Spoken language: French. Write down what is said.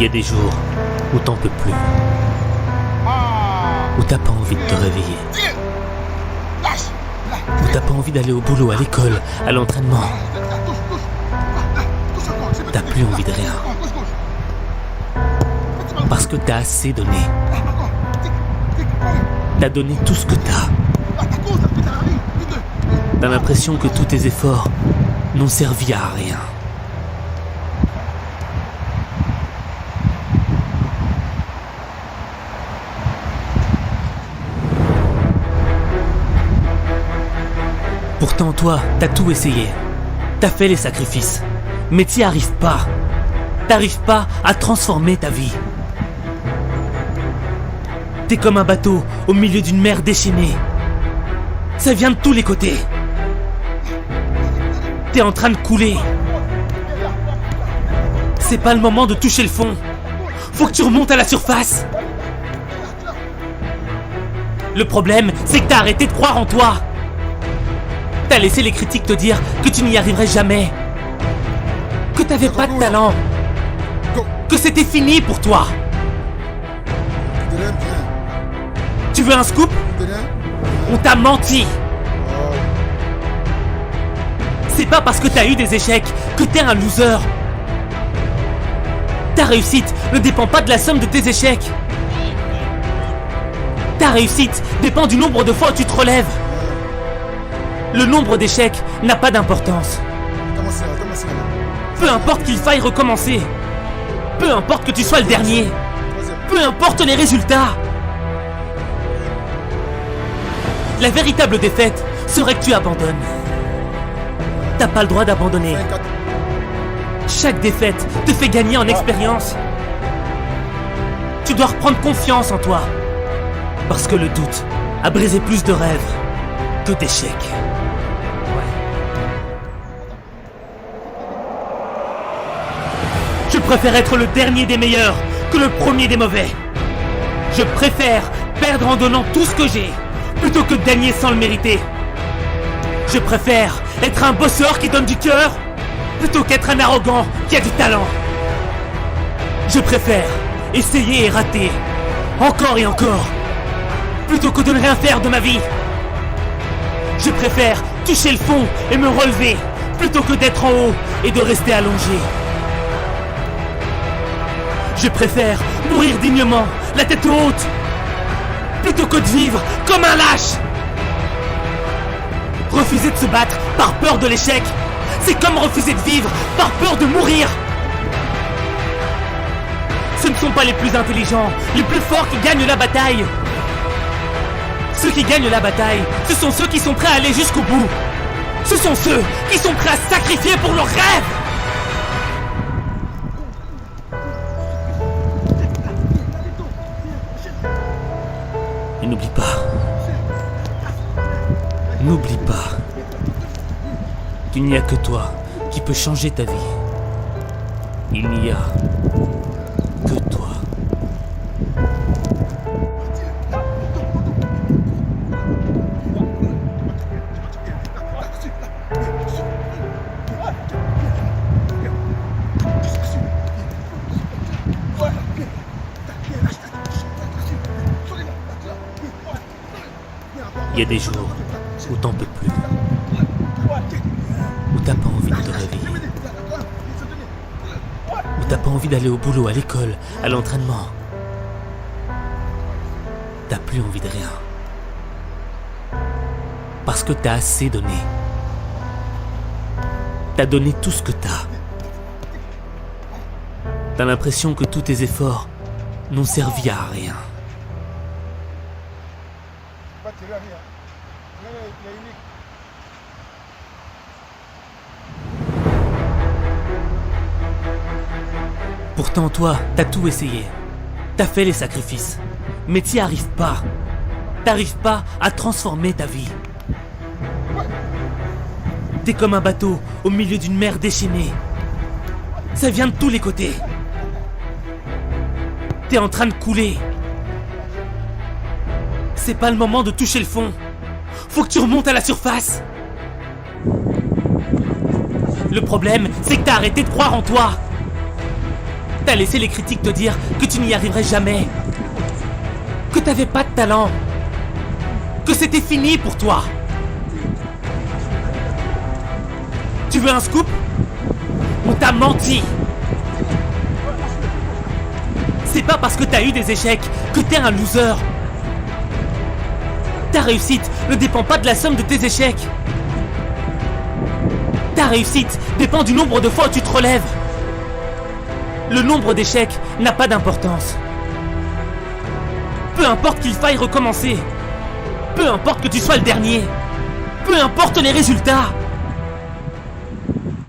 Il y a des jours où t'en peux plus, où t'as pas envie de te réveiller, où t'as pas envie d'aller au boulot, à l'école, à l'entraînement. T'as plus envie de rien. Parce que t'as assez donné. T'as donné tout ce que t'as. T'as l'impression que tous tes efforts n'ont servi à rien. Pourtant toi, t'as tout essayé. T'as fait les sacrifices. Mais t'y arrives pas. T'arrives pas à transformer ta vie. T'es comme un bateau au milieu d'une mer déchaînée. Ça vient de tous les côtés. T'es en train de couler. C'est pas le moment de toucher le fond. Faut que tu remontes à la surface. Le problème, c'est que t'as arrêté de croire en toi. T'as laissé les critiques te dire que tu n'y arriverais jamais. Que t'avais pas de talent. Que c'était fini pour toi. Tu veux un scoop? On t'a menti. C'est pas parce que t'as eu des échecs que t'es un loser. Ta réussite ne dépend pas de la somme de tes échecs. Ta réussite dépend du nombre de fois où tu te relèves. Le nombre d'échecs n'a pas d'importance. Peu importe qu'il faille recommencer. Peu importe que tu sois le dernier. Peu importe les résultats. La véritable défaite serait que tu abandonnes. T'as pas le droit d'abandonner. Chaque défaite te fait gagner en expérience. Tu dois reprendre confiance en toi. Parce que le doute a brisé plus de rêves que d'échecs. Je préfère être le dernier des meilleurs que le premier des mauvais. Je préfère perdre en donnant tout ce que j'ai plutôt que de gagner sans le mériter. Je préfère être un bosseur qui donne du cœur plutôt qu'être un arrogant qui a du talent. Je préfère essayer et rater encore et encore plutôt que de ne rien faire de ma vie. Je préfère toucher le fond et me relever plutôt que d'être en haut et de rester allongé. Je préfère mourir dignement, la tête haute, plutôt que de vivre comme un lâche. Refuser de se battre par peur de l'échec, c'est comme refuser de vivre par peur de mourir. Ce ne sont pas les plus intelligents, les plus forts qui gagnent la bataille. Ceux qui gagnent la bataille, ce sont ceux qui sont prêts à aller jusqu'au bout. Ce sont ceux qui sont prêts à sacrifier pour leurs rêves. Et n'oublie pas, qu'il n'y a que toi qui peux changer ta vie. Il n'y a que toi. Il y a des jours où t'en peux plus, où t'as pas envie de te réveiller, où t'as pas envie d'aller au boulot, à l'école, à l'entraînement. T'as plus envie de rien. Parce que t'as assez donné. T'as donné tout ce que t'as. T'as l'impression que tous tes efforts n'ont servi à rien. Pourtant toi, t'as tout essayé. T'as fait les sacrifices. Mais t'y arrives pas. T'arrives pas à transformer ta vie. T'es comme un bateau au milieu d'une mer déchaînée. Ça vient de tous les côtés. T'es en train de couler. C'est pas le moment de toucher le fond. Faut que tu remontes à la surface. Le problème, c'est que t'as arrêté de croire en toi. T'as laissé les critiques te dire que tu n'y arriverais jamais. Que t'avais pas de talent. Que c'était fini pour toi. Tu veux un scoop? On t'a menti. C'est pas parce que t'as eu des échecs que t'es un loser. Ta réussite ne dépend pas de la somme de tes échecs. Ta réussite dépend du nombre de fois où tu te relèves. Le nombre d'échecs n'a pas d'importance. Peu importe qu'il faille recommencer. Peu importe que tu sois le dernier. Peu importe les résultats.